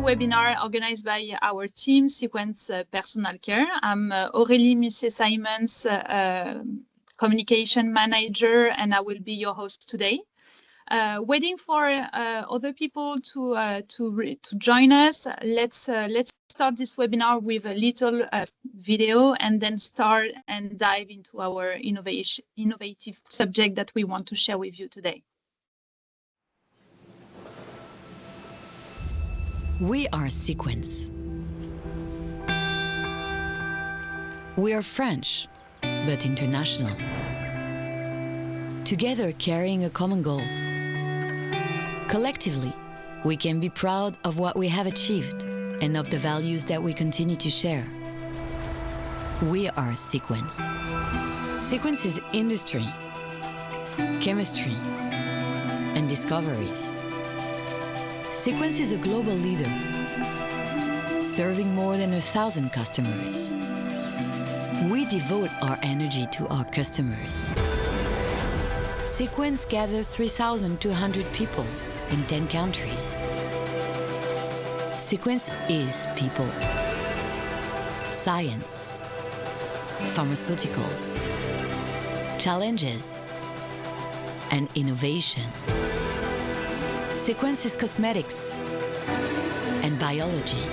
webinar organized by our team, SEQENS Personal Care. I'm Aurélie Musset-Simons, Communication Manager, and I will be your host today. Waiting for other people to join us. Let's start this webinar with a little video and then start and dive into our innovative subject that we want to share with you today. We are SEQENS. We are French, but international. Together carrying a common goal. Collectively, we can be proud of what we have achieved and of the values that we continue to share. We are SEQENS. SEQENS is industry, chemistry, and discoveries. SEQENS is a global leader, serving more than 1,000 customers. We devote our energy to our customers. SEQENS gathered 3,200 people in 10 countries. SEQENS is people, science, pharmaceuticals, challenges, and innovation. SEQENS is cosmetics and biology.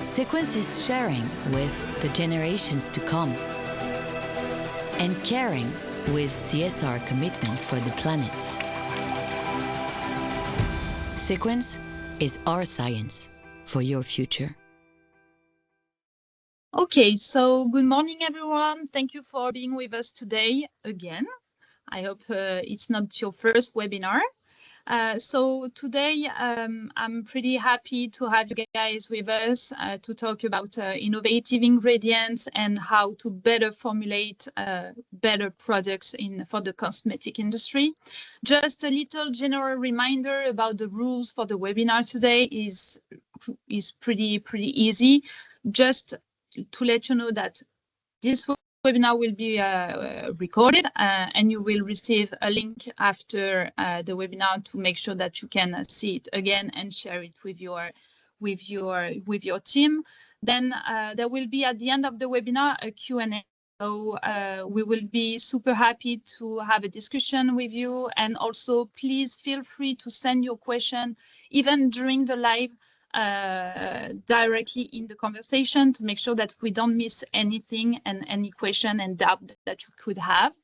SEQENS is sharing with the generations to come and caring with CSR commitment for the planet. SEQENS is our science for your future. Okay, so good morning, everyone. Thank you for being with us today again. I hope it's not your first webinar. So today I'm pretty happy to have you guys with us to talk about innovative ingredients and how to better formulate better products for the cosmetic industry. Just a little general reminder about the rules for the webinar today is pretty easy. Just to let you know that this webinar will be recorded and you will receive a link after the webinar to make sure that you can see it again and share it with your team. Then there will be at the end of the webinar a Q&A. So we will be super happy to have a discussion with you, and also please feel free to send your question even during the live directly in the conversation to make sure that we don't miss anything and any question and doubt that you could have.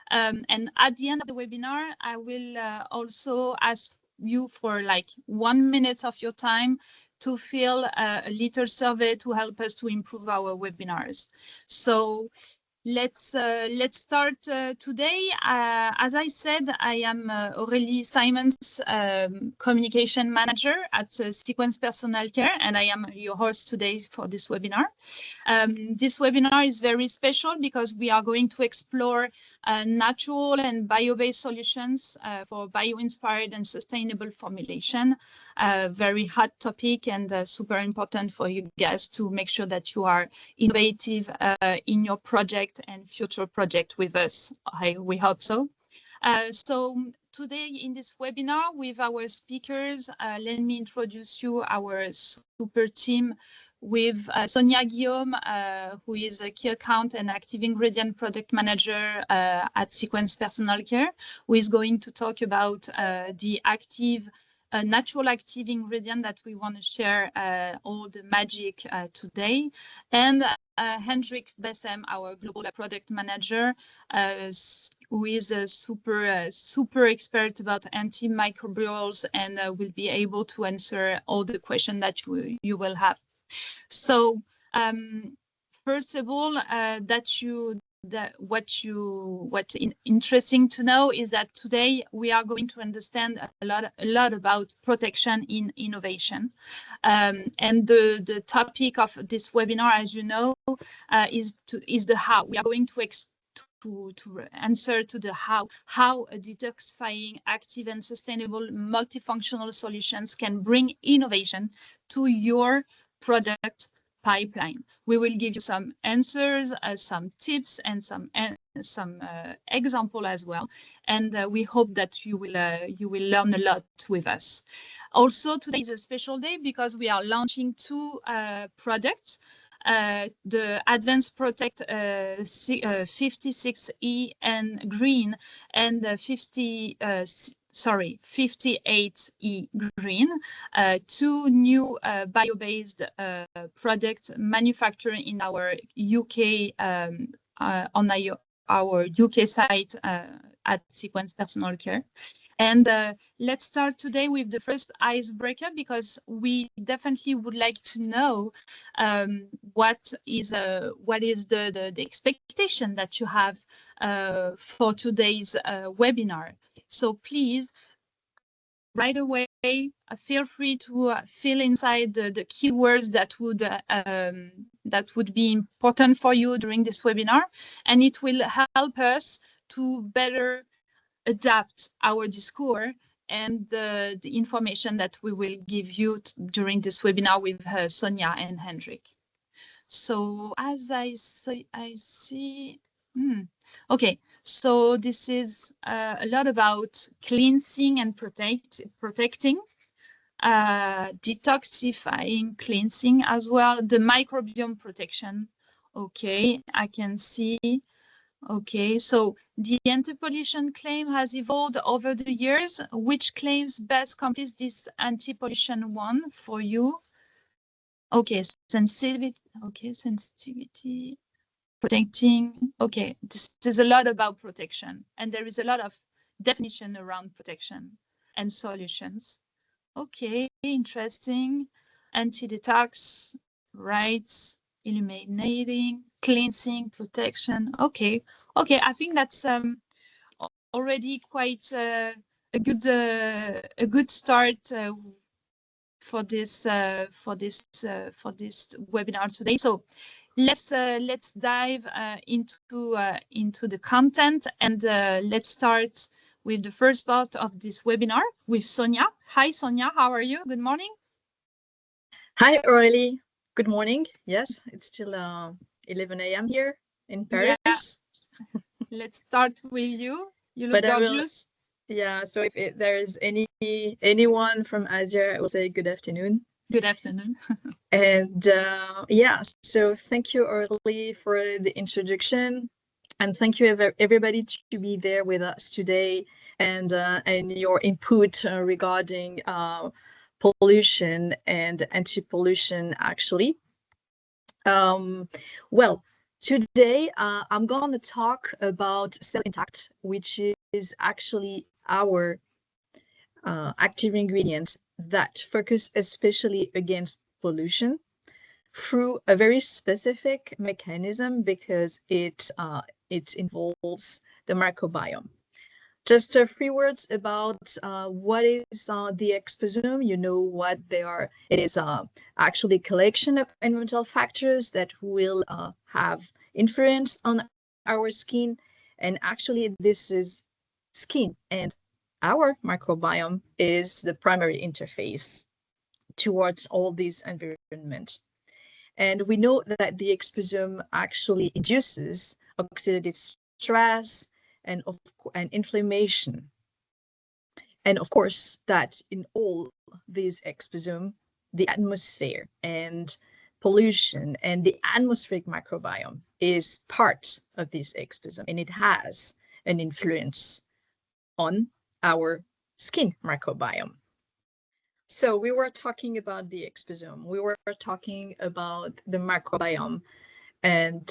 And at the end of the webinar, I will also ask you for like 1 minute of your time to fill a little survey to help us to improve our webinars. So let's start today. As I said, I am Aurélie Simons, Communication Manager at SEQENS Personal Care, and I am your host today for this webinar. This webinar is very special because we are going to explore natural and bio-based solutions for bio-inspired and sustainable formulation. Very hot topic and super important for you guys to make sure that you are innovative in your project and future project with us. We hope so. So today in this webinar with our speakers, let me introduce you our super team with Sonia Guillaume, who is a key account and active ingredient product manager at SEQENS Personal Care, who is going to talk about the active natural active ingredient that we want to share all the magic today. And Hendrik Bessem, our global product manager, who is a super expert about antimicrobials and will be able to answer all the questions that you will have. So first of all, what's interesting to know is that today we are going to understand a lot about protection in innovation, and the topic of this webinar, as you know, is the how. We are going to answer to the how a detoxifying, active and sustainable multifunctional solutions can bring innovation to your product pipeline. We will give you some answers, some tips, and some some example as well. And we hope that you will learn a lot with us. Also, today is a special day because we are launching two products. The AdvensProtect 56E and green, and 58E green, two new bio-based products manufactured in our UK on our UK site at SEQENS Personal Care. And let's start today with the first icebreaker, because we definitely would like to know what is the expectation that you have for today's webinar. So please, right away, feel free to fill inside the keywords that would be important for you during this webinar, and it will help us to better adapt our discourse and the information that we will give you during this webinar with Sonia and Hendrik. So as I see, okay, so this is a lot about cleansing and protecting, detoxifying, cleansing as well, the microbiome protection. Okay, I can see. Okay, so the anti-pollution claim has evolved over the years. Which claims best completes this anti-pollution one for you? Okay, sensitivity. Okay, sensitivity, protecting. Okay, this is a lot about protection, and there is a lot of definition around protection and solutions. Okay, interesting. Anti-detox, rights, illuminating, cleansing, protection. Okay, I think that's already quite a good start for this webinar today. So let's dive into the content, and let's start with the first part of this webinar with Sonia. Hi, Sonia. How are you? Good morning. Hi, Aurélie. Good morning. Yes, it's still 11 a.m. here in Paris. Yeah. Let's start with you. You look gorgeous. Yeah, so if there is anyone from Asia, I will say good afternoon. Good afternoon. And yeah, so thank you, Aurélie, for the introduction. And thank you, everybody, to be there with us today, and your input regarding pollution and anti-pollution, actually. Well, today I'm going to talk about Cell Intact, which is actually our active ingredient that focus especially against pollution through a very specific mechanism, because it involves the microbiome. Just a few words about what is the exposome. You know what they are. It is actually a collection of environmental factors that will have influence on our skin. And actually, this is skin, and our microbiome is the primary interface towards all these environments. And we know that the exposome actually induces oxidative stress and inflammation. And of course, that in all these exposome, the atmosphere and pollution and the atmospheric microbiome is part of this exposome, and it has an influence on our skin microbiome. So we were talking about the exposome, we were talking about the microbiome, and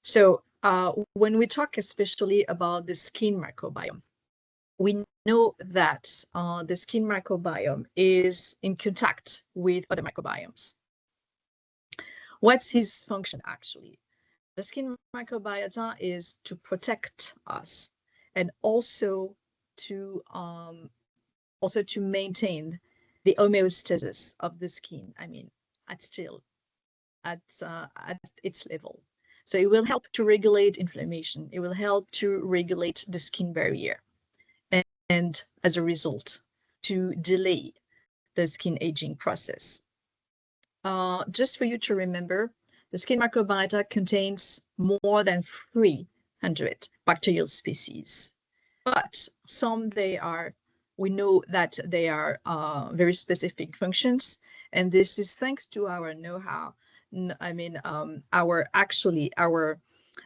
so when we talk especially about the skin microbiome, we know that the skin microbiome is in contact with other microbiomes. What's his function actually? The skin microbiota is to protect us, and also to maintain the homeostasis of the skin. I mean, at its level. So it will help to regulate inflammation. It will help to regulate the skin barrier, and as a result, to delay the skin aging process. Just for you to remember, the skin microbiota contains more than 3 bacterial species. But some we know that they are very specific functions, and this is thanks to our know-how. Our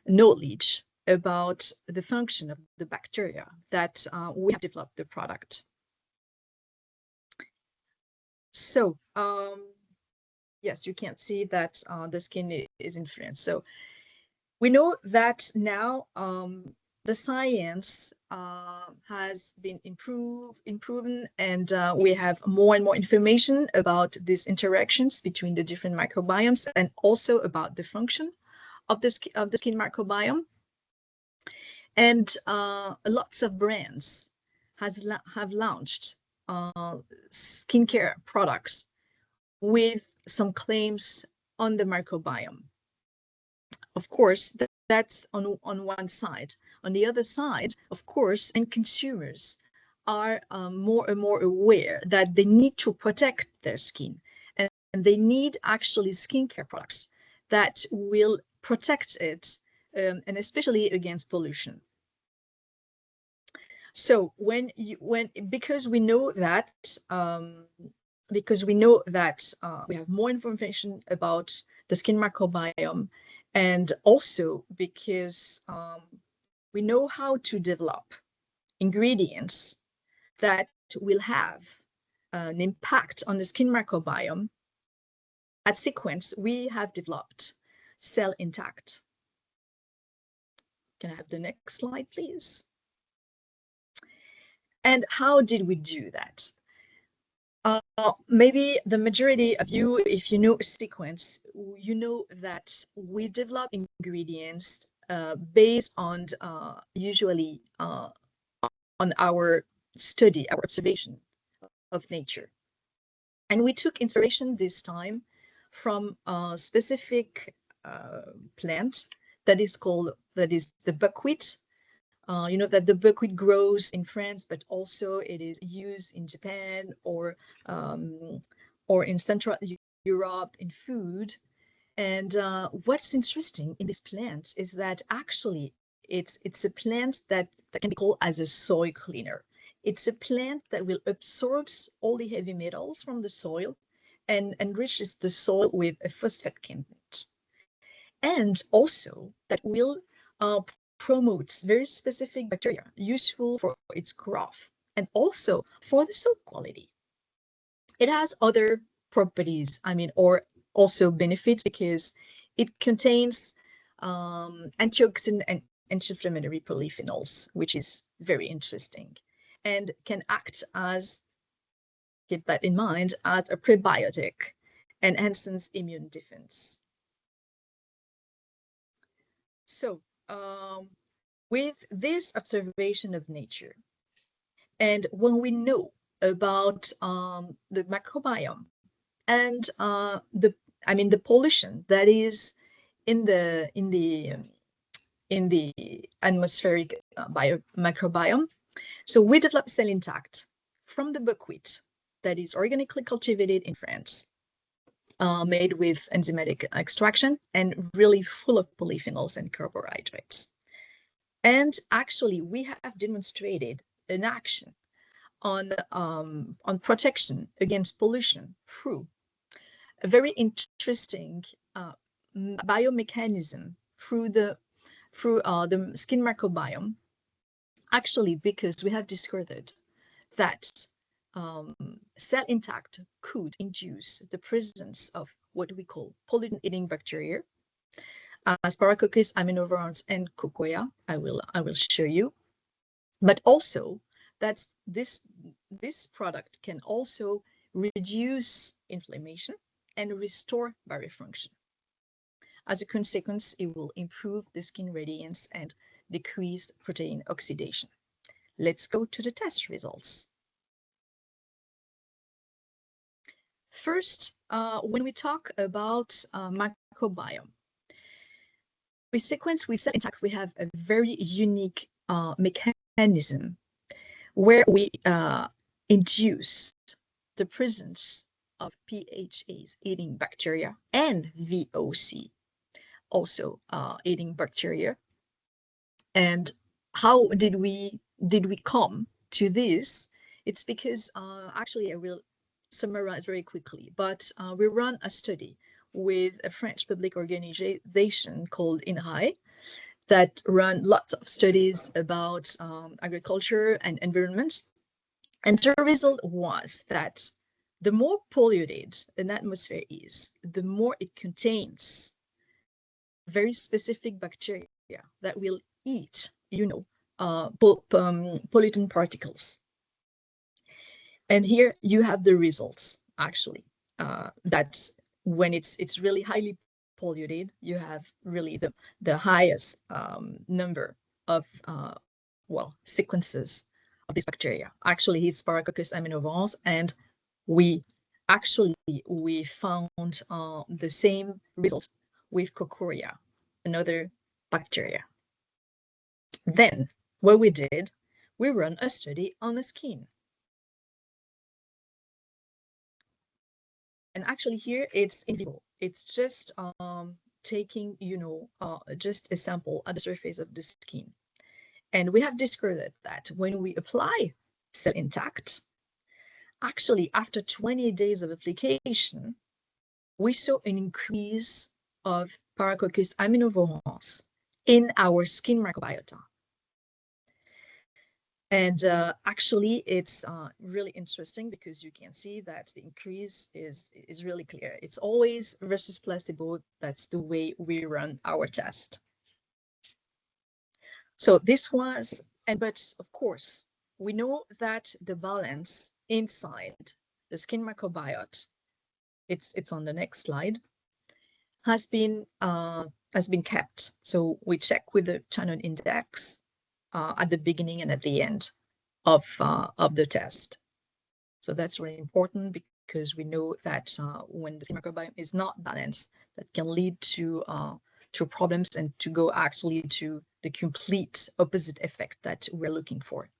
knowledge about the function of the bacteria that we have developed the product. So yes, you can see that the skin is influenced. So we know that now the science has been improving, and we have more and more information about these interactions between the different microbiomes, and also about the function of the skin microbiome. And lots of brands have launched skincare products with some claims on the microbiome. Of course, that's on one side. On the other side, of course, and consumers are more and more aware that they need to protect their skin, and they need actually skincare products that will protect it, and especially against pollution. So because we know that we have more information about the skin microbiome, and also because we know how to develop ingredients that will have an impact on the skin microbiome, at SEQENS, we have developed Cell Intact. Can I have the next slide, please? And how did we do that? Maybe the majority of you, if you know SEQENS, you know that we develop ingredients based on usually on our study, our observation of nature. And we took inspiration this time from a specific plant that is the buckwheat. You know that the buckwheat grows in France, but also it is used in Japan or in Central Europe in food. And what's interesting in this plant is that actually it's a plant that can be called as a soil cleaner. It's a plant that will absorb all the heavy metals from the soil and enriches the soil with a phosphate content. And also that will promotes very specific bacteria useful for its growth and also for the soap quality. It has other properties, or also benefits, because it contains antioxidant and anti-inflammatory polyphenols, which is very interesting, and can act as, keep that in mind, as a prebiotic and enhances immune defense. So with this observation of nature, and when we know about the microbiome and the pollution that is in the atmospheric microbiome, so we developed Cell Intact from the buckwheat that is organically cultivated in France, made with enzymatic extraction and really full of polyphenols and carbohydrates. And actually, we have demonstrated an action on protection against pollution through a very interesting biomechanism through the skin microbiome. Actually, because we have discovered that Cell Intact could induce the presence of what we call pollen-eating bacteria, Asparagopsis aminovirans and cocoa. I will show you. But also that this product can also reduce inflammation and restore barrier function. As a consequence, it will improve the skin radiance and decrease protein oxidation. Let's go to the test results. First, when we talk about microbiome, with SEQENS, with Cell Intact, we have a very unique mechanism where we induce the presence of PHAs, eating bacteria, and VOC, also eating bacteria, And how did we come to this? It's because actually I will summarize very quickly, but we run a study with a French public organization called INRAE that run lots of studies about agriculture and environment. And the result was that the more polluted an atmosphere is, the more it contains very specific bacteria that will eat, pollutant particles. And here you have the results, actually, that when it's really highly polluted, you have really the highest number of, sequences of these bacteria. Actually, it's Paracoccus aminovirus, and we found the same result with Cocoria, another bacteria. Then what we did, we ran a study on the skin. And actually here it's in vivo. It's just taking, just a sample at the surface of the skin. And we have discovered that when we apply Cell Intact, actually after 20 days of application, we saw an increase of Paracoccus aminovirus in our skin microbiota. And actually, it's really interesting because you can see that the increase is really clear. It's always versus placebo. That's the way we run our test. So this was, but of course, we know that the balance inside the skin microbiota, it's on the next slide, has been kept. So we check with the Shannon index at the beginning and at the end of the test. So that's really important because we know that when the skin microbiome is not balanced, that can lead to problems and to go actually to the complete opposite effect that we're looking for.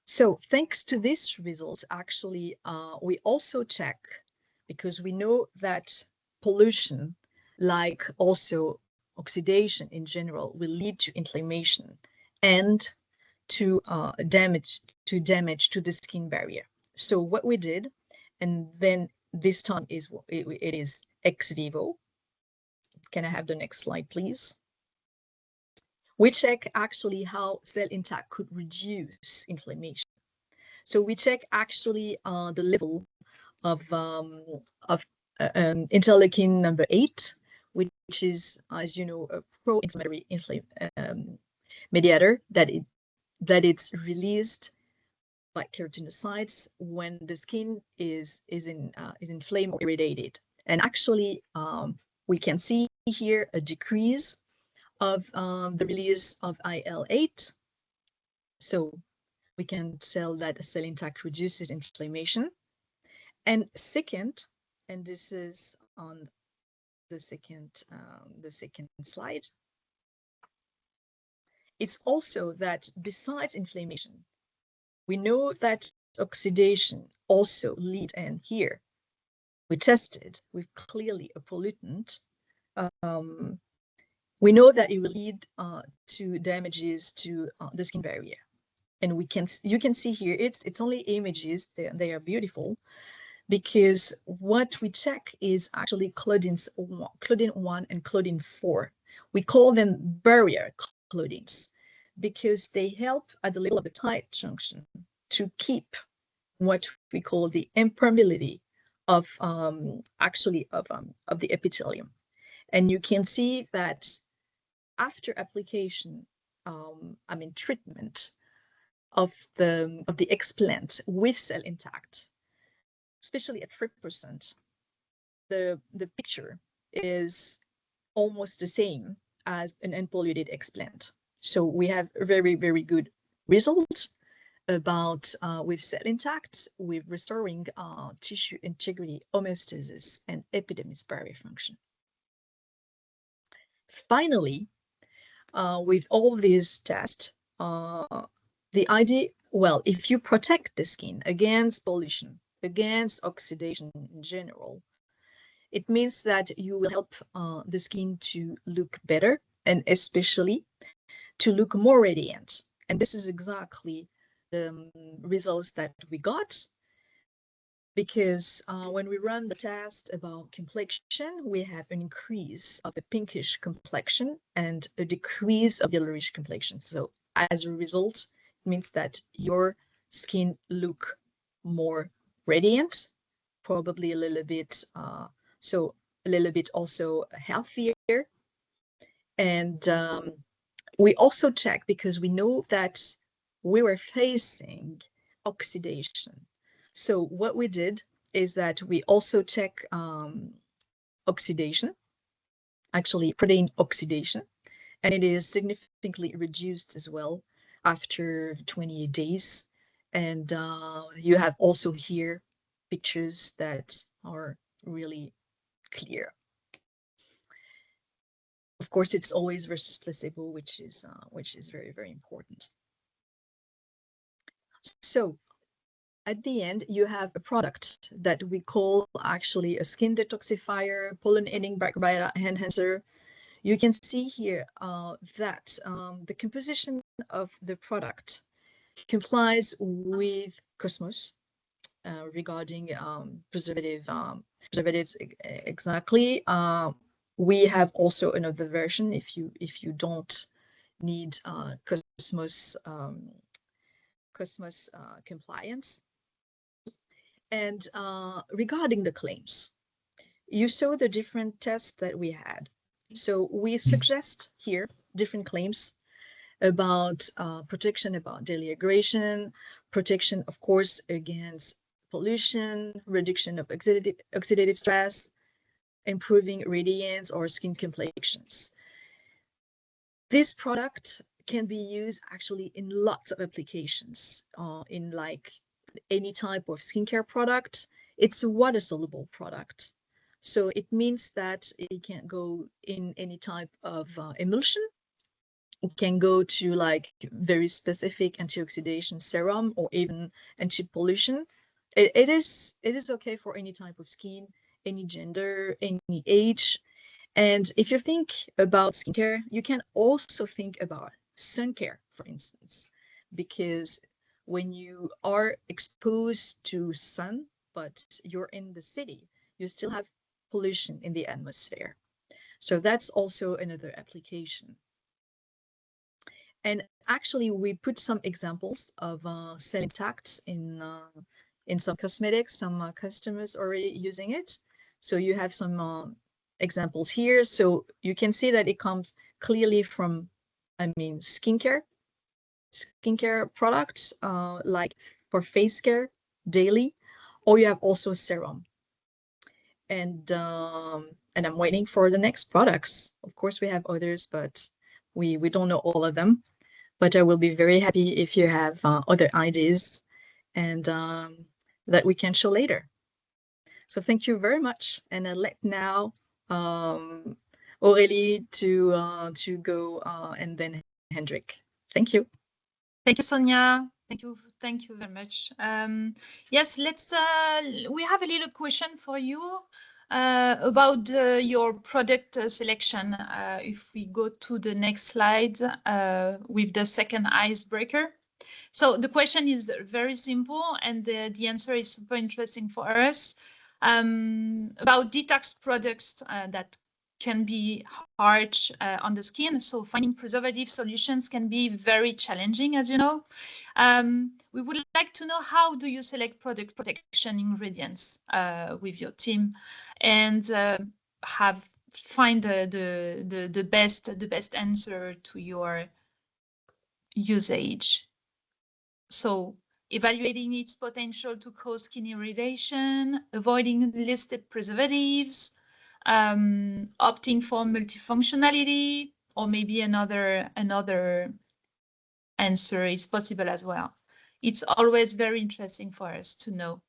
So thanks to this result, actually, we also check, because we know that pollution, like also oxidation in general, will lead to inflammation and to damage to the skin barrier. So what we did, and then this time it is ex vivo. Can I have the next slide, please? We check actually how Cell Intact could reduce inflammation. So we check actually the level of interleukin number 8, which is, as you know, a pro-inflammatory mediator that it's released by keratinocytes when the skin is inflamed or irritated. And actually, we can see here a decrease of the release of IL-8. So we can tell that Cell Intact reduces inflammation. And second, and this is on the second slide, it's also that besides inflammation, we know that oxidation also leads, and here we tested with clearly a pollutant. We know that it will lead to damages to the skin barrier. And you can see here, it's only images, they are beautiful, because what we check is actually Claudin 1 and Claudin 4. We call them barrier claudins because they help at the level of the tight junction to keep what we call the impermeability of the epithelium. And you can see that after application, treatment of the explant with Cell Intact, especially at 3%, the picture is almost the same as an unpolluted explant. So we have a very, very good result about with Cell Intact, with restoring tissue integrity, homeostasis, and epidermis barrier function. Finally, with all these tests, the idea, well, if you protect the skin against pollution, against oxidation in general, it means that you will help the skin to look better, and especially to look more radiant. And this is exactly the results that we got, because when we run the test about complexion, we have an increase of the pinkish complexion and a decrease of the yellowish complexion. So as a result, it means that your skin look more radiant, probably a little bit, so a little bit also healthier. And we also check, because we know that we were facing oxidation. So what we did is that we also check oxidation, actually protein oxidation, and it is significantly reduced as well after 28 days. And you have also here pictures that are really clear. Of course, it's always versus placebo, which is very, very important. So at the end, you have a product that we call actually a skin detoxifier, pollinating microbiota enhancer. You can see here that the composition of the product complies with Cosmos regarding preservatives exactly. We have also another version if you don't need Cosmos compliance. And regarding the claims, you saw the different tests that we had. So we suggest here different claims about protection about daily aggression, protection, of course, against pollution, reduction of oxidative stress, improving radiance or skin complexions. This product can be used actually in lots of applications, in like any type of skincare product. It's a water soluble product, so it means that it can go in any type of emulsion. It can go to like very specific antioxidation serum or even anti-pollution. It is okay for any type of skin, any gender, any age. And if you think about skincare, you can also think about sun care, for instance, because when you are exposed to sun, but you're in the city, you still have pollution in the atmosphere. So that's also another application. And actually, we put some examples of cell intact in some cosmetics. Some customers already using it. So you have some examples here. So you can see that it comes clearly from, skincare products, like for face care daily, or you have also serum. And I'm waiting for the next products. Of course, we have others, but we don't know all of them. But I will be very happy if you have other ideas and that we can show later. So thank you very much. And I'll let now Aurélie to go and then Hendrik. Thank you. Thank you, Sonia. Thank you very much. Yes, we have a little question for you about your product selection. If we go to the next slide with the second icebreaker. So the question is very simple, and the answer is super interesting for us, about detox products that can be harsh on the skin. So finding preservative solutions can be very challenging, as you know. We would like to know, how do you select product protection ingredients with your team, and find the best answer to your usage. So evaluating its potential to cause skin irritation, avoiding listed preservatives, opting for multifunctionality, or maybe another answer is possible as well. It's always very interesting for us to know.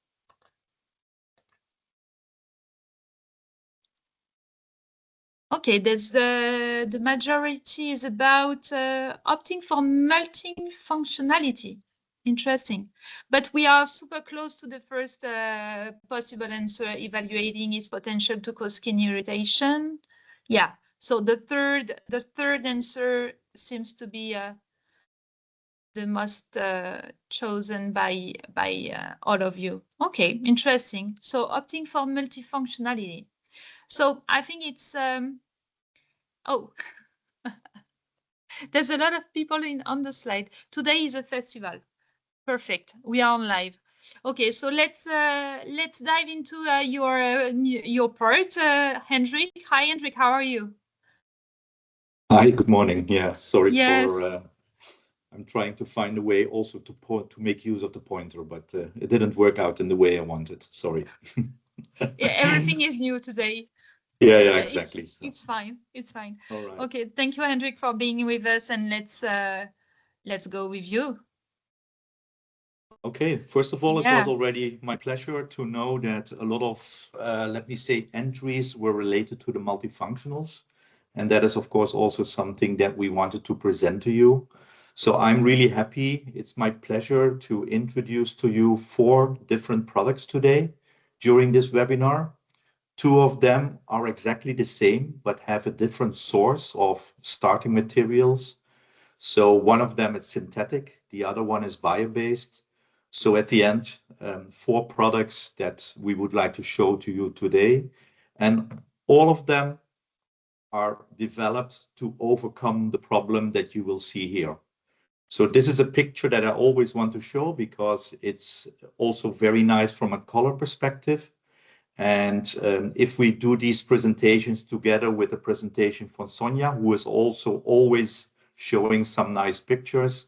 Okay, there's the majority is about opting for multifunctionality. Interesting. But we are super close to the first possible answer, evaluating its potential to cause skin irritation. Yeah, So the third answer seems to be the most chosen by all of you. Okay, interesting. So opting for multifunctionality. So I think it's oh, there's a lot of people on the slide. Today is a festival. Perfect. We are on live. Okay, so let's dive into your part, Hendrik. Hi, Hendrik. How are you? Hi, good morning. Yeah, sorry Yes. for I'm trying to find a way also to make use of the pointer, but it didn't work out in the way I wanted. Sorry. Yeah, everything is new today. Yeah, exactly. It's fine. It's fine. All right. Okay, thank you, Hendrik, for being with us, and let's go with you. Okay, first of all, Yeah. It was already my pleasure to know that a lot of, let me say, entries were related to the multifunctionals. And that is, of course, also something that we wanted to present to you. So I'm really happy. It's my pleasure to introduce to you 4 different products today during this webinar. 2 of them are exactly the same, but have a different source of starting materials. So one of them is synthetic, the other one is bio-based. So at the end, 4 products that we would like to show to you today. And all of them are developed to overcome the problem that you will see here. So this is a picture that I always want to show because it's also very nice from a color perspective. And if we do these presentations together with a presentation from Sonia, who is also always showing some nice pictures,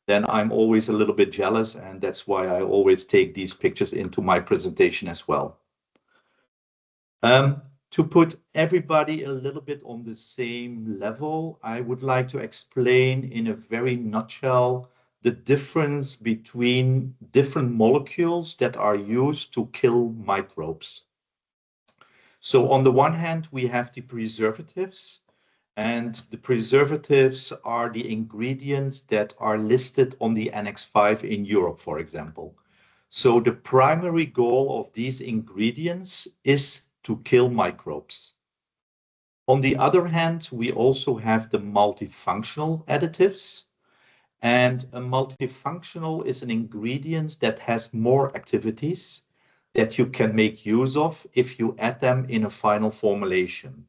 then I'm always a little bit jealous. And that's why I always take these pictures into my presentation as well. To put everybody a little bit on the same level, I would like to explain in a very nutshell the difference between different molecules that are used to kill microbes. So on the one hand, we have the preservatives, and the preservatives are the ingredients that are listed on the Annex 5 in Europe, for example. So the primary goal of these ingredients is to kill microbes. On the other hand, we also have the multifunctional additives. And a multifunctional is an ingredient that has more activities that you can make use of if you add them in a final formulation.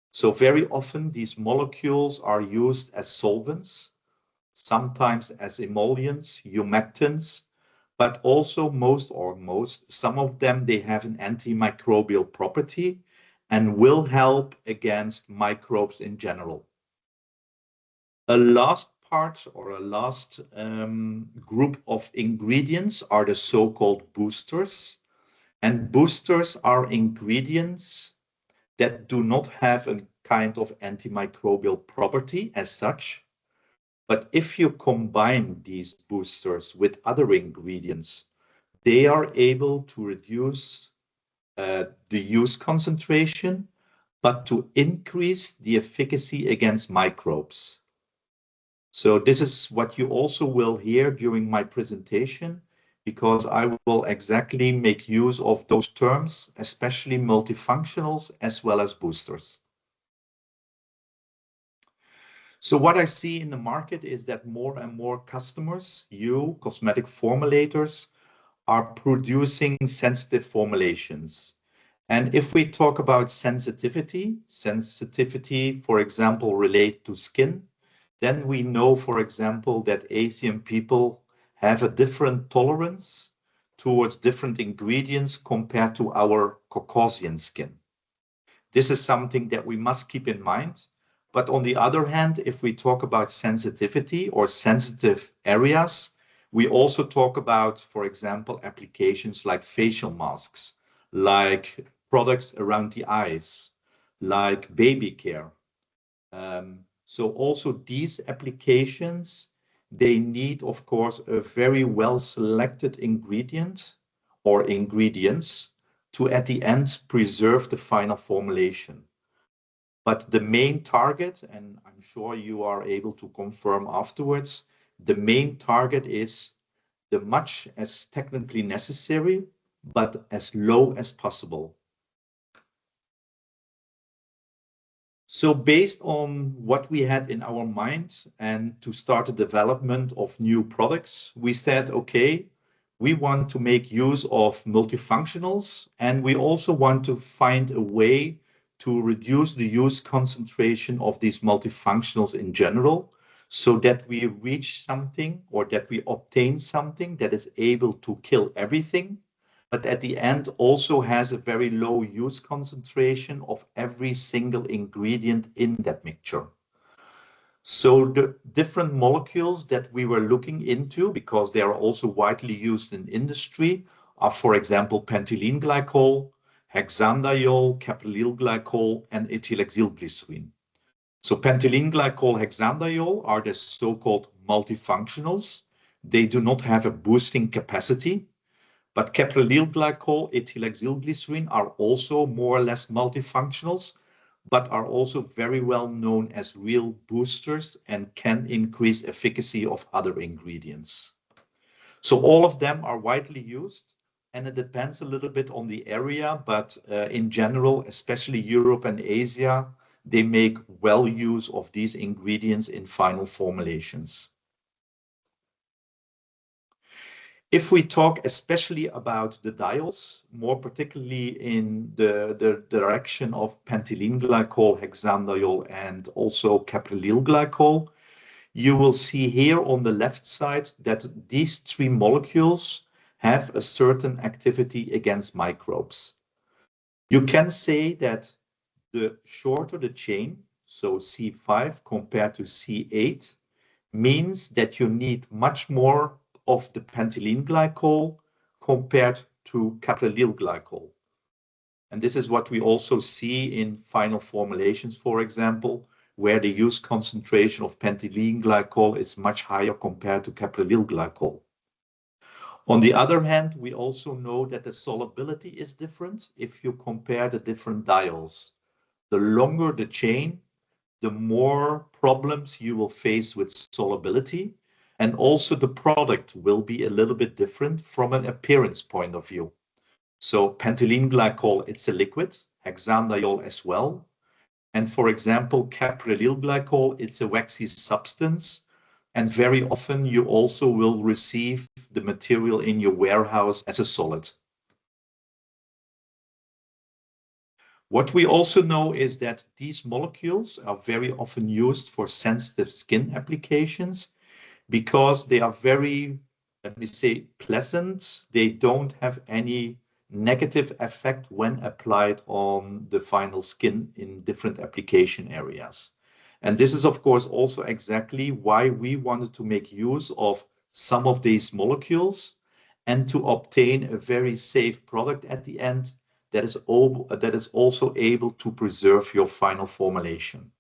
So very often these molecules are used as solvents, sometimes as emollients, humectants, but also some of them, they have an antimicrobial property and will help against microbes in general. A last part or a last group of ingredients are the so-called boosters. And boosters are ingredients that do not have a kind of antimicrobial property as such. But if you combine these boosters with other ingredients, they are able to reduce the use concentration, but to increase the efficacy against microbes. So this is what you also will hear during my presentation, because I will exactly make use of those terms, especially multifunctionals as well as boosters. So what I see in the market is that more and more customers, cosmetic formulators, are producing sensitive formulations. And if we talk about sensitivity, for example, related to skin, then we know, for example, that Asian people have a different tolerance towards different ingredients compared to our Caucasian skin. This is something that we must keep in mind. But on the other hand, if we talk about sensitivity or sensitive areas, we also talk about, for example, applications like facial masks, like products around the eyes, like baby care. So also these applications, they need, of course, a very well selected ingredient or ingredients to, at the end, preserve the final formulation. But the main target, and I'm sure you are able to confirm afterwards, the main target is the much as technically necessary, but as low as possible. So based on what we had in our mind and to start the development of new products, we said, okay, we want to make use of multifunctionals, and we also want to find a way to reduce the use concentration of these multifunctionals in general, so that we reach something or that we obtain something that is able to kill everything, but at the end also has a very low use concentration of every single ingredient in that mixture. So the different molecules that we were looking into, because they are also widely used in industry, are, for example, pentylene glycol, hexandiol, caprylyl glycol, and ethylhexylglycerin. So pentylene glycol, hexandiol are the so-called multifunctionals. They do not have a boosting capacity. But caprylyl glycol, ethylhexylglycerin are also more or less multifunctionals, but are also very well known as real boosters and can increase efficacy of other ingredients. So all of them are widely used, and it depends a little bit on the area, but in general, especially Europe and Asia, they make well use of these ingredients in final formulations. If we talk especially about the diols, more particularly in the direction of pentylene glycol, hexandiol, and also caprylyl glycol, you will see here on the left side that these three molecules have a certain activity against microbes. You can say that the shorter the chain, so C5 compared to C8, means that you need much more of the pentylene glycol compared to caprylyl glycol. And this is what we also see in final formulations, for example, where the use concentration of pentylene glycol is much higher compared to caprylyl glycol. On the other hand, we also know that the solubility is different if you compare the different diols. The longer the chain, the more problems you will face with solubility. And also the product will be a little bit different from an appearance point of view. So pentylene glycol, it's a liquid, hexandiol as well. And for example, caprylyl glycol, it's a waxy substance. And very often you also will receive the material in your warehouse as a solid. What we also know is that these molecules are very often used for sensitive skin applications, because they are very, let me say, pleasant. They don't have any negative effect when applied on the final skin in different application areas. And this is, of course, also exactly why we wanted to make use of some of these molecules and to obtain a very safe product at the end that is also able to preserve your final formulation.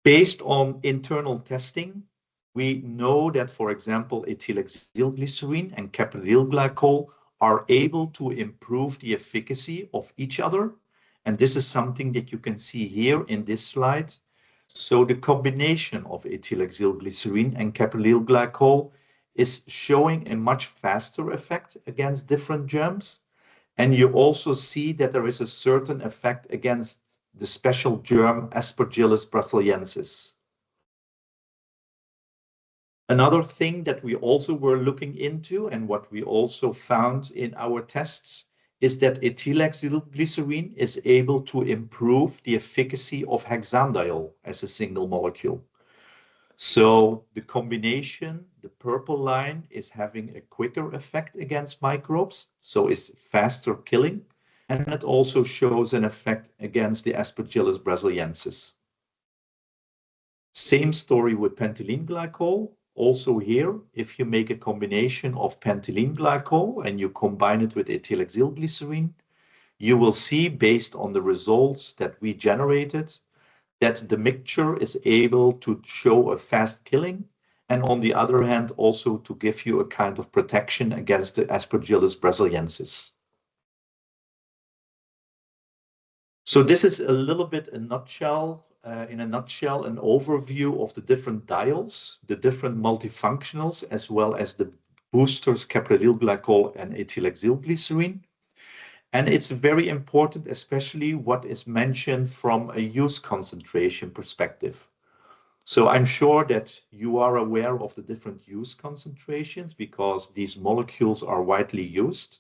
Based on internal testing, we know that, for example, ethylhexylglycerin and caprylyl glycol are able to improve the efficacy of each other. And this is something that you can see here in this slide. So the combination of ethylhexylglycerin and caprylyl glycol is showing a much faster effect against different germs. And you also see that there is a certain effect against the special germ Aspergillus brasiliensis. Another thing that we also were looking into, and what we also found in our tests, is that ethylhexylglycerin is able to improve the efficacy of hexandiol as a single molecule. So the combination, the purple line, is having a quicker effect against microbes, so it's faster killing. And it also shows an effect against the Aspergillus brasiliensis. Same story with pentylene glycol. Also here, if you make a combination of pentylene glycol and you combine it with ethylhexylglycerin, you will see, based on the results that we generated, that the mixture is able to show a fast killing, and on the other hand, also to give you a kind of protection against the Aspergillus brasiliensis. So this is a little bit in a nutshell, an overview of the different diols, the different multifunctionals, as well as the boosters caprylyl glycol and ethylhexylglycerin. And it's very important, especially what is mentioned from a use concentration perspective. So I'm sure that you are aware of the different use concentrations because these molecules are widely used.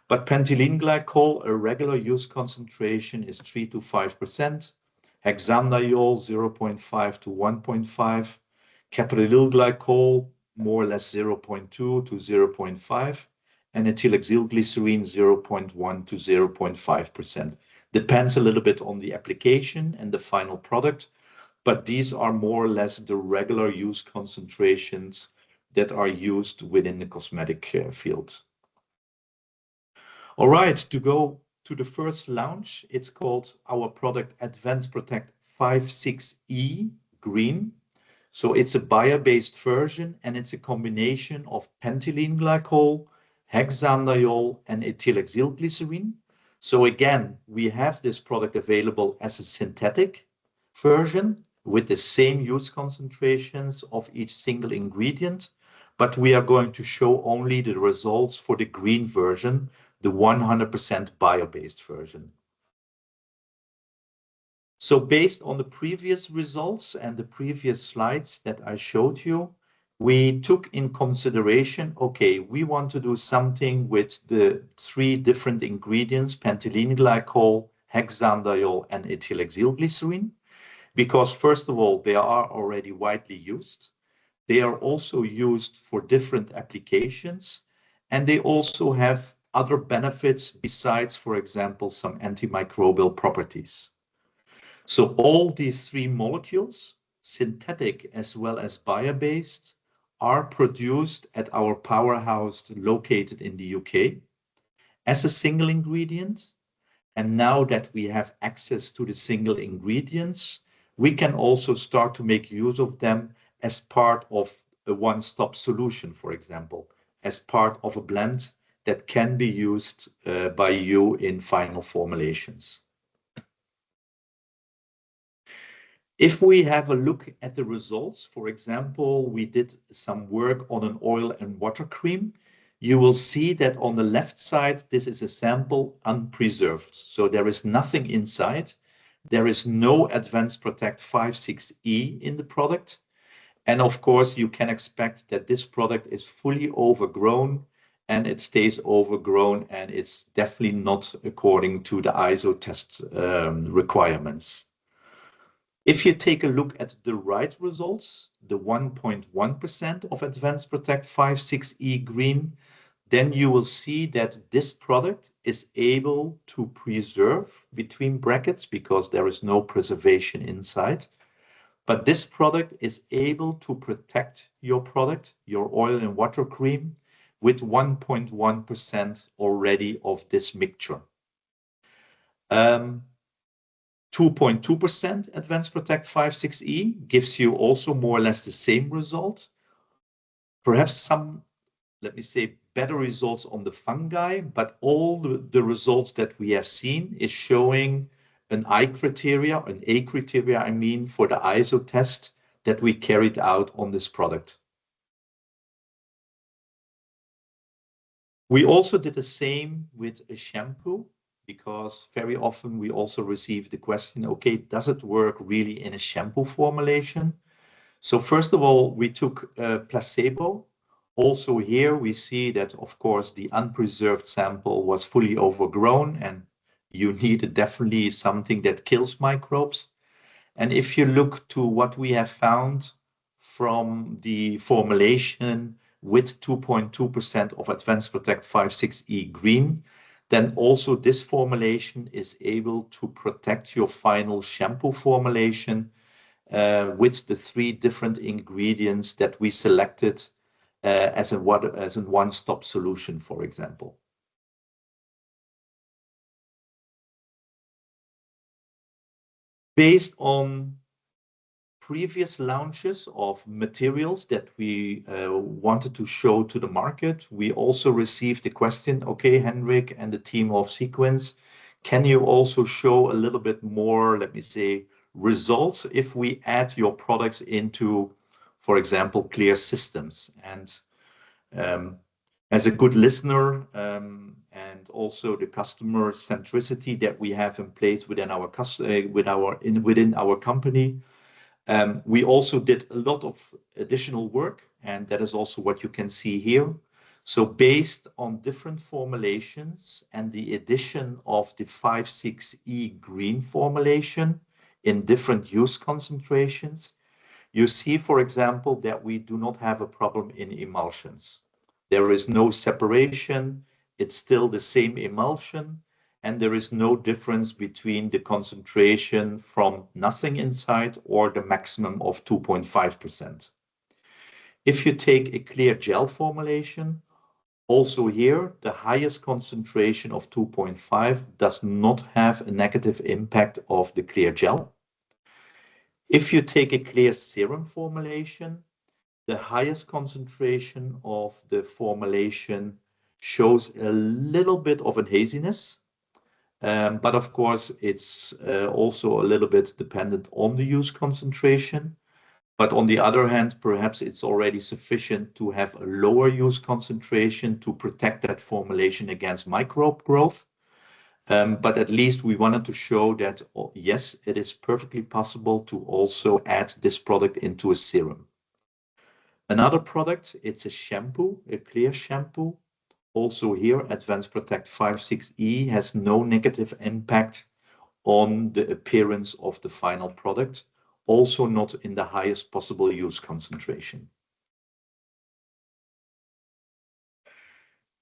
But pentylene glycol, a regular use concentration is 3 to 5%, hexandiol 0.5 to 1.5, caprylyl glycol more or less 0.2 to 0.5, and ethylhexylglycerine 0.1 to 0.5%. Depends a little bit on the application and the final product, but these are more or less the regular use concentrations that are used within the cosmetic field. All right, to go to the first launch, it's called our product AdvensProtect 56E Green. So it's a bio-based version and it's a combination of pentylene glycol, hexandiol, and ethylhexylglycerine. So again, we have this product available as a synthetic version with the same use concentrations of each single ingredient, but we are going to show only the results for the green version, the 100% bio-based version. So based on the previous results and the previous slides that I showed you, we took in consideration, okay, we want to do something with the 3 different ingredients, pentylene glycol, hexandiol, and ethylhexylglycerine, because first of all, they are already widely used. They are also used for different applications, and they also have other benefits besides, for example, some antimicrobial properties. So all these 3 molecules, synthetic as well as bio-based, are produced at our powerhouse located in the UK as a single ingredient. And now that we have access to the single ingredients, we can also start to make use of them as part of a one-stop solution, for example, as part of a blend that can be used by you in final formulations. If we have a look at the results, for example, we did some work on an oil and water cream. You will see that on the left side, this is a sample unpreserved. So there is nothing inside. There is no AdvensProtect 56E in the product. And of course, you can expect that this product is fully overgrown and it stays overgrown and it's definitely not according to the ISO test requirements. If you take a look at the right results, the 1.1% of AdvensProtect 56E Green, then you will see that this product is able to preserve between brackets because there is no preservation inside. But this product is able to protect your product, your oil and water cream, with 1.1% already of this mixture. 2.2% AdvensProtect 56E gives you also more or less the same result. Perhaps some, let me say, better results on the fungi, but all the results that we have seen is showing an A criteria, I mean, for the ISO test that we carried out on this product. We also did the same with a shampoo, because very often we also receive the question, okay, does it work really in a shampoo formulation? So first of all, we took placebo. Also here we see that, of course, the unpreserved sample was fully overgrown and you need definitely something that kills microbes. And if you look to what we have found from the formulation with 2.2% of AdvensProtect 56E Green, then also this formulation is able to protect your final shampoo formulation with the 3 different ingredients that we selected as a one-stop solution, for example. Based on previous launches of materials that we wanted to show to the market, we also received the question, okay, Henrik and the team of SEQENS, can you also show a little bit more, let me say, results if we add your products into, for example, clear systems? And as a good listener and also the customer centricity that we have in place within our company. We also did a lot of additional work, and that is also what you can see here. So based on different formulations and the addition of the 5,6E green formulation in different use concentrations, you see, for example, that we do not have a problem in emulsions. There is no separation, it's still the same emulsion, and there is no difference between the concentration from nothing inside or the maximum of 2.5%. If you take a clear gel formulation, also here, the highest concentration of 2.5 does not have a negative impact of the clear gel. If you take a clear serum formulation, the highest concentration of the formulation shows a little bit of a haziness. But of course, it's also a little bit dependent on the use concentration. But on the other hand, perhaps it's already sufficient to have a lower use concentration to protect that formulation against microbe growth. But at least we wanted to show that, yes, it is perfectly possible to also add this product into a serum. Another product, it's a shampoo, a clear shampoo. Also here, AdvensProtect 5,6E has no negative impact on the appearance of the final product, also not in the highest possible use concentration.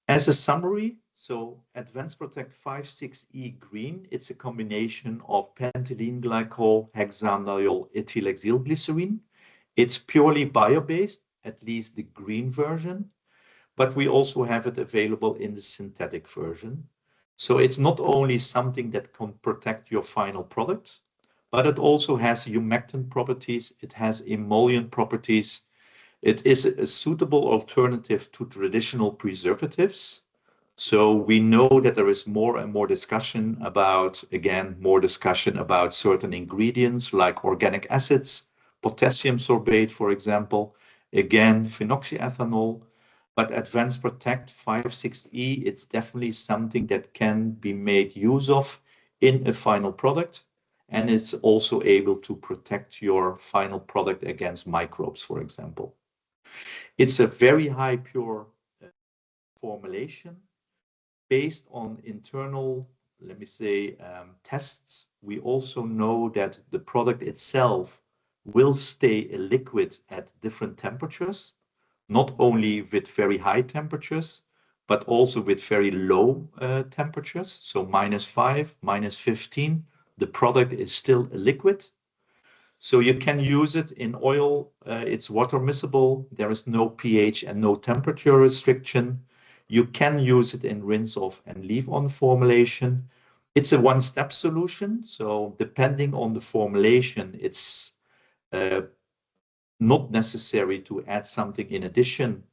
As a summary, so AdvensProtect 5,6E green, it's a combination of pentylene glycol, hexanediol, ethylhexylglycerine. It's purely bio-based, at least the green version, but we also have it available in the synthetic version. So it's not only something that can protect your final product, but it also has humectant properties, it has emollient properties. It is a suitable alternative to traditional preservatives. So we know that there is more and more discussion about, again, more discussion about certain ingredients like organic acids, potassium sorbate, for example, again, phenoxyethanol. But AdvensProtect 5,6E, it's definitely something that can be made use of in a final product. And it's also able to protect your final product against microbes, for example. It's a very high pure formulation based on internal, let me say, tests. We also know that the product itself will stay a liquid at different temperatures, not only with very high temperatures, but also with very low temperatures. So -5, -15, the product is still a liquid. So you can use it in oil, it's water miscible, there is no pH and no temperature restriction. You can use it in rinse off and leave on formulation. It's a one-step solution, so depending on the formulation, it's not necessary to add something in addition.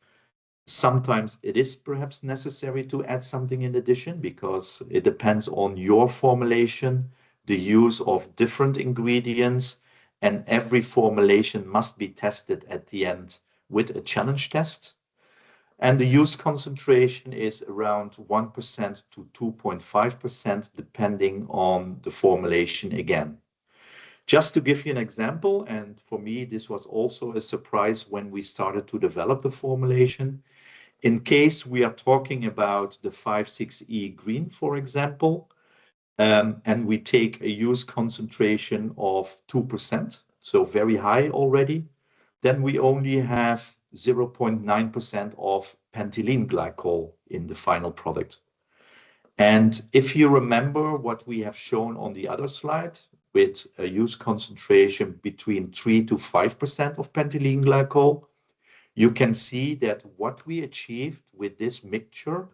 Sometimes it is perhaps necessary to add something in addition because it depends on your formulation, the use of different ingredients, and every formulation must be tested at the end with a challenge test. And the use concentration is around 1% to 2.5%, depending on the formulation again. Just to give you an example, and for me, this was also a surprise when we started to develop the formulation. In case we are talking about the 5,6E green, for example, and we take a use concentration of 2%, so very high already, then we only have 0.9% of pentylene glycol in the final product. And if you remember what we have shown on the other slide, with a use concentration between 3 to 5% of pentylene glycol, you can see that what we achieved with this mixture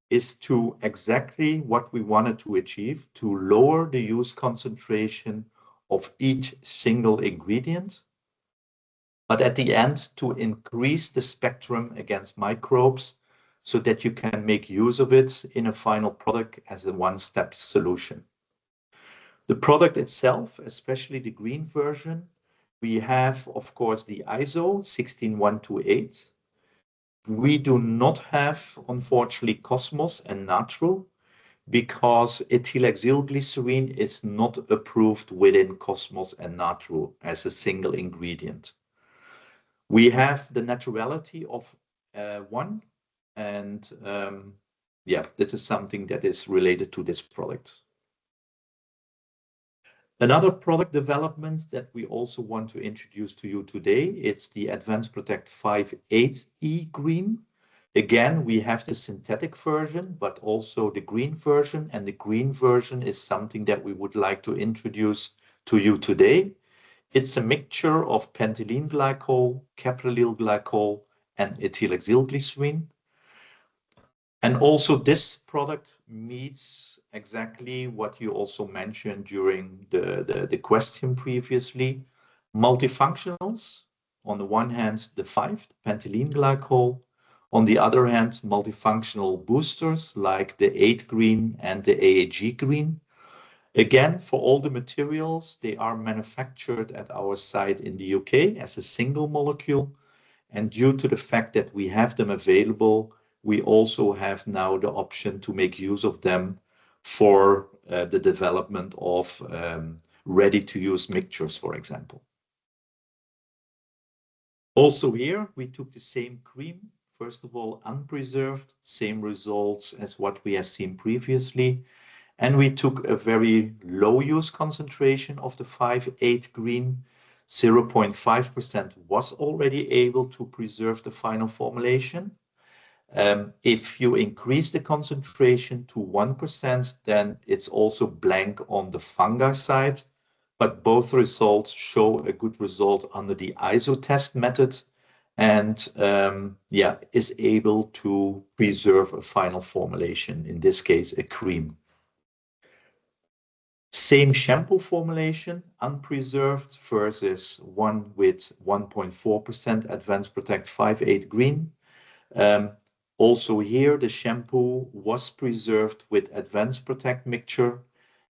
is to exactly what we wanted to achieve, to lower the use concentration of each single ingredient, but at the end to increase the spectrum against microbes so that you can make use of it in a final product as a one-step solution. The product itself, especially the green version, we have, of course, the ISO 16128. We do not have, unfortunately, Cosmos and Natru because ethylhexylglycerine is not approved within Cosmos and Natru as a single ingredient. We have the naturality of one, and yeah, this is something that is related to this product. Another product development that we also want to introduce to you today, it's the AdvensProtect 5.8E Green. Again, we have the synthetic version, but also the green version, and the green version is something that we would like to introduce to you today. It's a mixture of pentylene glycol, caprylyl glycol, and ethylhexylglycerine. And also this product meets exactly what you also mentioned during the question previously. Multifunctionals, on the one hand, the 5, pentylene glycol. On the other hand, multifunctional boosters like the 8 green and the AAG green. Again, for all the materials, they are manufactured at our site in the UK as a single molecule. And due to the fact that we have them available, we also have now the option to make use of them for the development of ready-to-use mixtures, for example. Also here, we took the same cream, first of all, unpreserved, same results as what we have seen previously. And we took a very low use concentration of the 5.8 green. 0.5% was already able to preserve the final formulation. If you increase the concentration to 1%, then it's also blank on the fungi side, but both results show a good result under the ISO test method and yeah, is able to preserve a final formulation, in this case, a cream. Same shampoo formulation, unpreserved versus one with 1.4% AdvensProtect 5.8 green. Also here, the shampoo was preserved with AdvensProtect mixture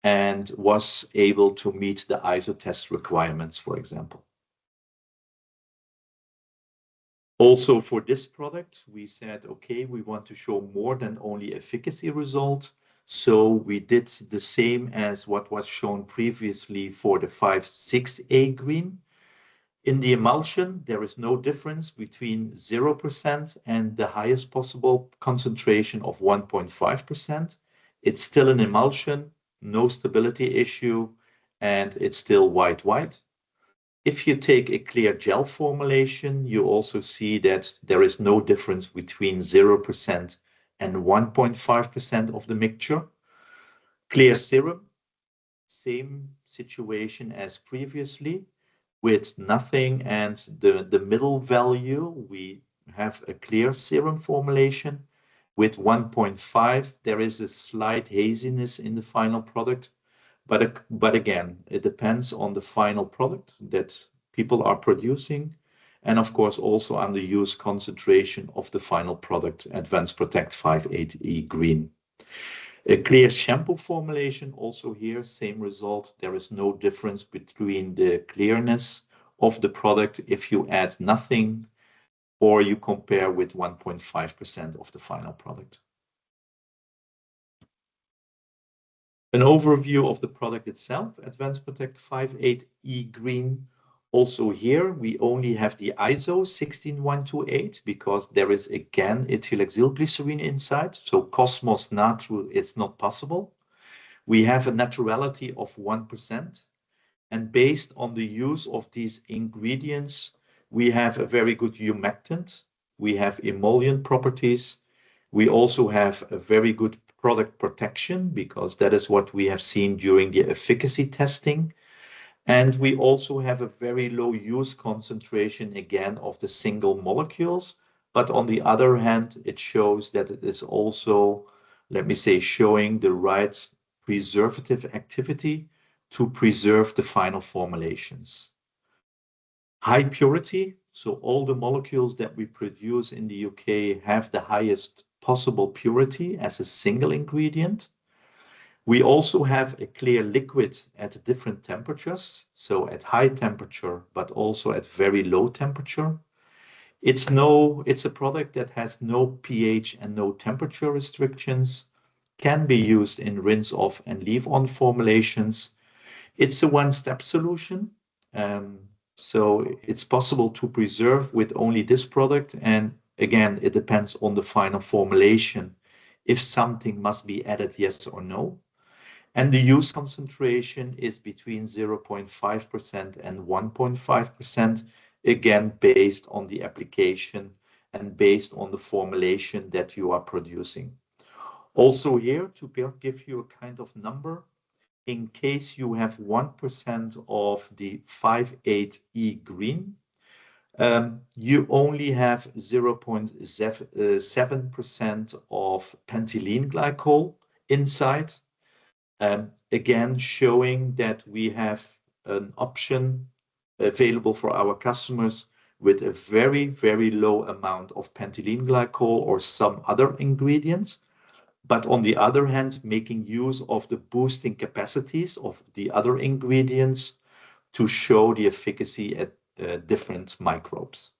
and was able to meet the ISO test requirements, for example. Also for this product, we said, okay, we want to show more than only efficacy result. So we did the same as what was shown previously for the 5.6A green. In the emulsion, there is no difference between 0% and the highest possible concentration of 1.5%. It's still an emulsion, no stability issue, and it's still white. If you take a clear gel formulation, you also see that there is no difference between 0% and 1.5% of the mixture. Clear serum, same situation as previously with nothing, and the middle value, we have a clear serum formulation. With 1.5, there is a slight haziness in the final product. But again, it depends on the final product that people are producing, and of course also on the use concentration of the final product, AdvensProtect 5.8E green. A clear shampoo formulation, also here, same result. There is no difference between the clearness of the product if you add nothing or you compare with 1.5% of the final product. An overview of the product itself, AdvensProtect 5.8E green. Also here, we only have the ISO 16128 because there is again ethylhexylglycerine inside. So Cosmos Natru, it's not possible. We have a naturality of 1%. And based on the use of these ingredients, we have a very good humectant. We have emollient properties. We also have a very good product protection because that is what we have seen during the efficacy testing. And we also have a very low use concentration again of the single molecules. But on the other hand, it shows that it is also, let me say, showing the right preservative activity to preserve the final formulations. High purity, so all the molecules that we produce in the UK have the highest possible purity as a single ingredient. We also have a clear liquid at different temperatures, so at high temperature, but also at very low temperature. It's a product that has no pH and no temperature restrictions, can be used in rinse off and leave on formulations. It's a one-step solution. So it's possible to preserve with only this product. And again, it depends on the final formulation if something must be added, yes or no. And the use concentration is between 0.5% and 1.5%, again, based on the application and based on the formulation that you are producing. Also here, to give you a kind of number, in case you have 1% of the 5,8E green, you only have 0.7% of pentylene glycol inside. Again, showing that we have an option available for our customers with a very, very low amount of pentylene glycol or some other ingredients. But on the other hand, making use of the boosting capacities of the other ingredients to show the efficacy at different microbes.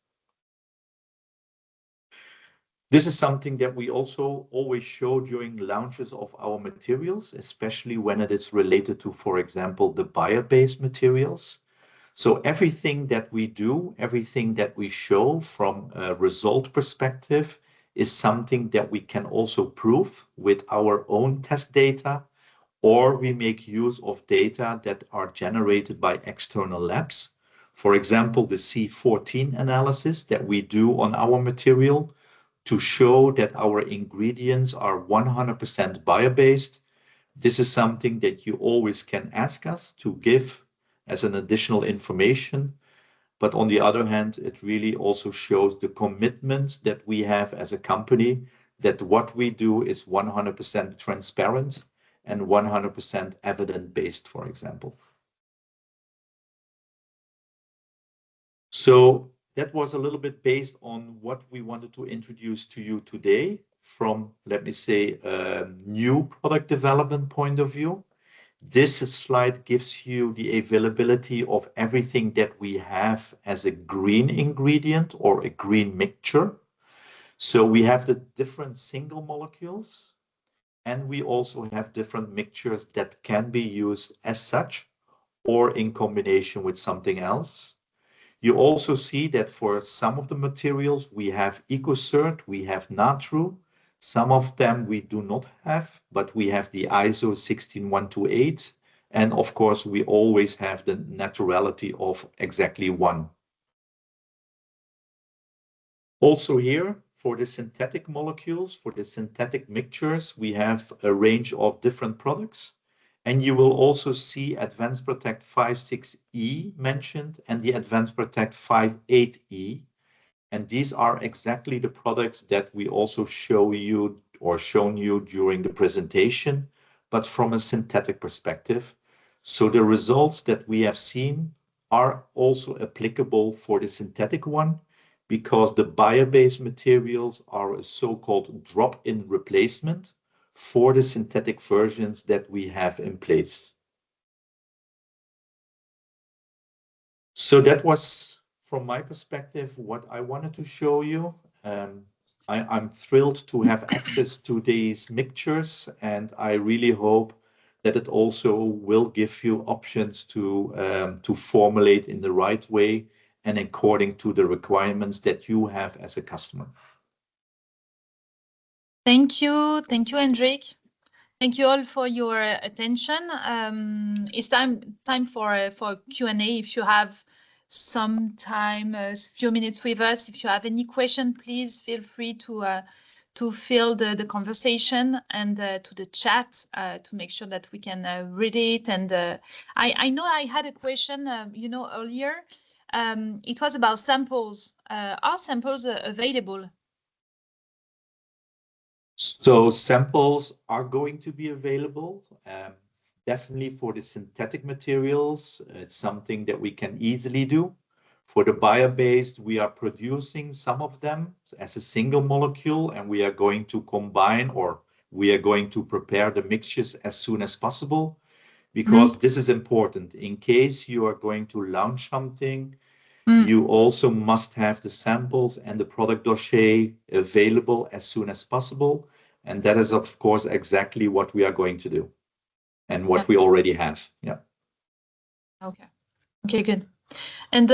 This is something that we also always show during launches of our materials, especially when it is related to, for example, the bio-based materials. So everything that we do, everything that we show from a result perspective is something that we can also prove with our own test data, or we make use of data that are generated by external labs. For example, the C14 analysis that we do on our material to show that our ingredients are 100% bio-based. This is something that you always can ask us to give as an additional information. But on the other hand, it really also shows the commitment that we have as a company, that what we do is 100% transparent and 100% evidence-based, for example. So that was a little bit based on what we wanted to introduce to you today from, let me say, a new product development point of view. This slide gives you the availability of everything that we have as a green ingredient or a green mixture. So we have the different single molecules, and we also have different mixtures that can be used as such or in combination with something else. You also see that for some of the materials, we have EcoCert, we have Natru. Some of them we do not have, but we have the ISO 16128. And of course, we always have the naturality of exactly 1. Also here, for the synthetic molecules, for the synthetic mixtures, we have a range of different products. And you will also see AdvensProtect 5.6E mentioned and the AdvensProtect 5.8E. And these are exactly the products that we also show you or shown you during the presentation, but from a synthetic perspective. So the results that we have seen are also applicable for the synthetic one, because the bio-based materials are a so-called drop-in replacement for the synthetic versions that we have in place. So that was, from my perspective, what I wanted to show you. I'm thrilled to have access to these mixtures, and I really hope that it also will give you options to formulate in the right way and according to the requirements that you have as a customer. Thank you, Hendrik. Thank you all for your attention. It's time for Q&A. If you have some time, a few minutes with us, if you have any question, please feel free to fill the conversation and to the chat to make sure that we can read it. And I know I had a question, earlier. It was about samples. Are samples available? So samples are going to be available, definitely for the synthetic materials. It's something that we can easily do. For the bio-based, we are producing some of them as a single molecule, and we are going to combine, or we are going to prepare the mixtures as soon as possible, because this is important. In case you are going to launch something, You also must have the samples and the product dossier available as soon as possible. And that is, of course, exactly what we are going to do and what we already have. Yeah. Okay. Okay, good. And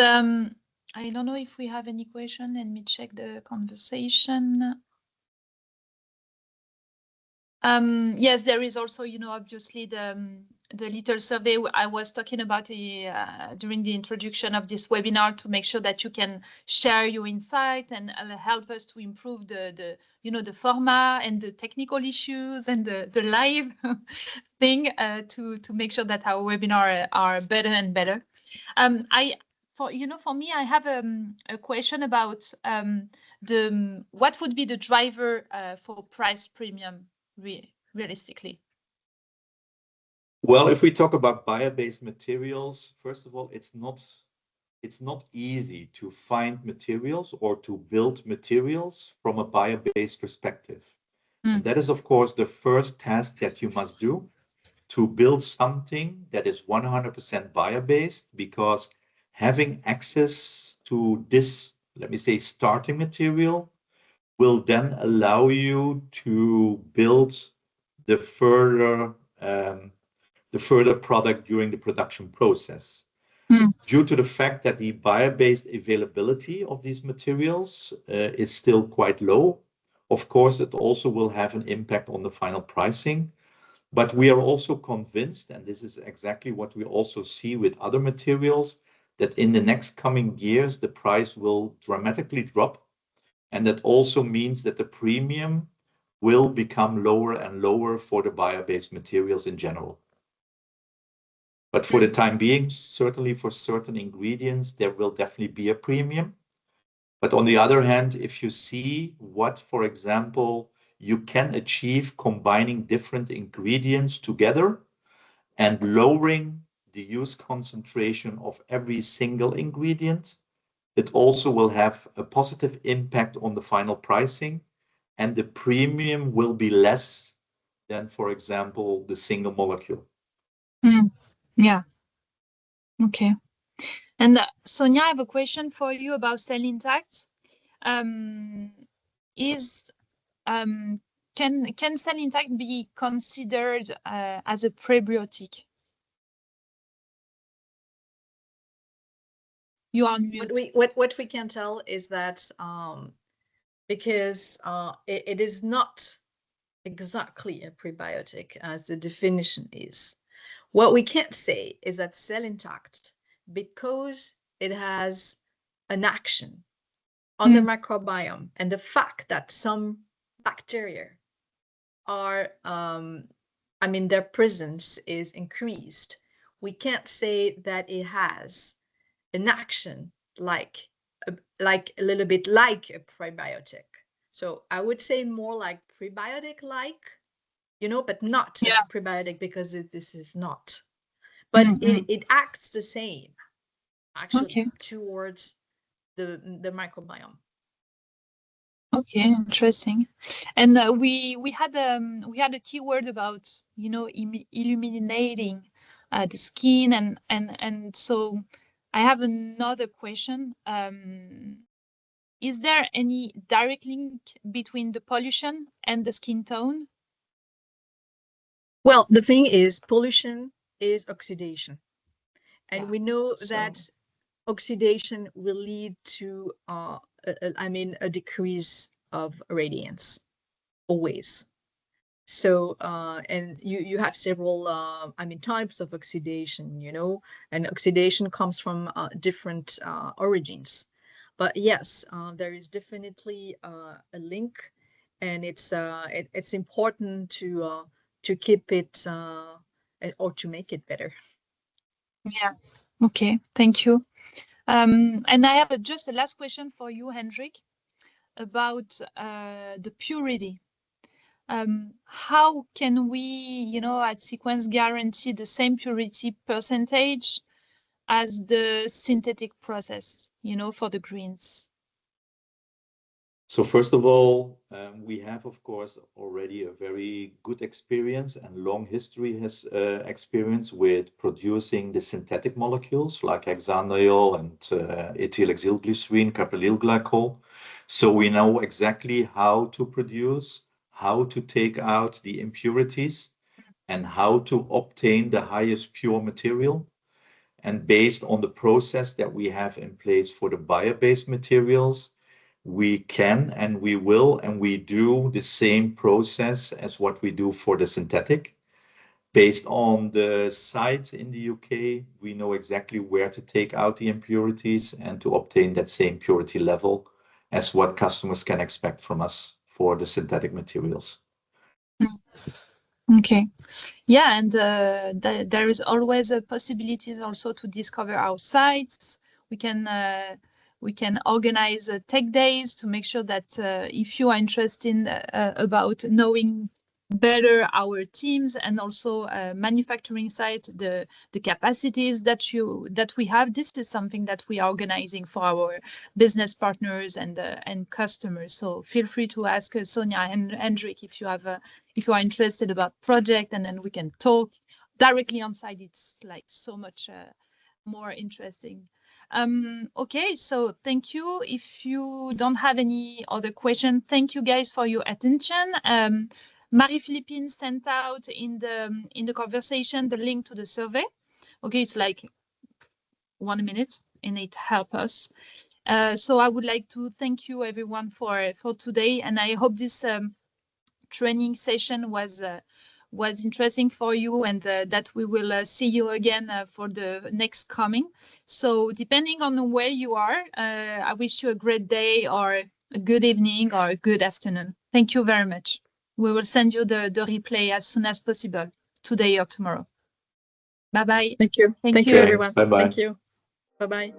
I don't know if we have any question. Let me check the conversation. Yes, there is also, obviously the little survey I was talking about during the introduction of this webinar, to make sure that you can share your insight and help us to improve the format and the technical issues and the live thing to make sure that our webinar are better and better. For me, I have a question about what would be the driver for price premium realistically? Well, if we talk about bio-based materials, first of all, it's not easy to find materials or to build materials from a bio-based perspective. And that is, of course, the first task that you must do, to build something that is 100% bio-based, because having access to this, let me say, starting material will then allow you to build the further product during the production process. Due to the fact that the bio-based availability of these materials is still quite low, of course, it also will have an impact on the final pricing. But we are also convinced, and this is exactly what we also see with other materials, that in the next coming years, the price will dramatically drop. And that also means that the premium will become lower and lower for the bio-based materials in general. But for the time being, certainly for certain ingredients, there will definitely be a premium. But on the other hand, if you see what, for example, you can achieve combining different ingredients together and lowering the use concentration of every single ingredient, it also will have a positive impact on the final pricing, and the premium will be less than, for example, the single molecule. Yeah. Okay. And Sonia, I have a question for you about cell intact. Can cell intact be considered as a prebiotic? You are on mute. What we can tell is that because it is not exactly a prebiotic as the definition is, what we can't say is that cell intact, because it has an action on the microbiome, and the fact that some bacteria are, their presence is increased, we can't say that it has an action like a little bit like a prebiotic. So I would say more like prebiotic-like, but not a prebiotic, because this is not. But it acts the same, actually, towards the microbiome. Okay, interesting. And we had a keyword about illuminating the skin, and so I have another question. Is there any direct link between the pollution and the skin tone? Well, the thing is, pollution is oxidation, and we know that oxidation will lead to a decrease of radiance, always. So and you have several types of oxidation, and oxidation comes from different origins. But yes, there is definitely a link, and it's important to keep it or to make it better. Yeah. Okay. Thank you. And I have just a last question for you, Hendrik, about the purity. How can we, at SEQENS guarantee the same purity percentage as the synthetic process, for the greens? So first of all, we have, of course, already a very good experience and long history has experience with producing the synthetic molecules like hexanediol and ethyl-exylglycerin, caprylyl glycol. So we know exactly how to produce, how to take out the impurities, and how to obtain the highest pure material. And based on the process that we have in place for the bio-based materials, we can and we will and we do the same process as what we do for the synthetic. Based on the site in the UK, we know exactly where to take out the impurities and to obtain that same purity level as what customers can expect from us for the synthetic materials. Okay. Yeah, and there is always a possibilities also to discover our sites. We can organize tech days to make sure that if you are interested about knowing better our teams and also manufacturing site, the capacities that we have, this is something that we are organizing for our business partners and customers. So feel free to ask Sonia and Hendrik if you have if you are interested about project, and then we can talk directly on site. It's like so much more interesting. Okay, so thank you. If you don't have any other question, thank you guys for your attention. Marie-Philippine sent out in the conversation the link to the survey. Okay, it's like 1 minute and it helps us. So I would like to thank you everyone for today, and I hope this training session was interesting for you, and that we will see you again for the next coming. So depending on where you are, I wish you a great day or a good evening or a good afternoon. Thank you very much. We will send you the replay as soon as possible, today or tomorrow. Bye-bye. Thank you. Thank you, you. everyone. Bye-bye. Thank you. Bye-bye.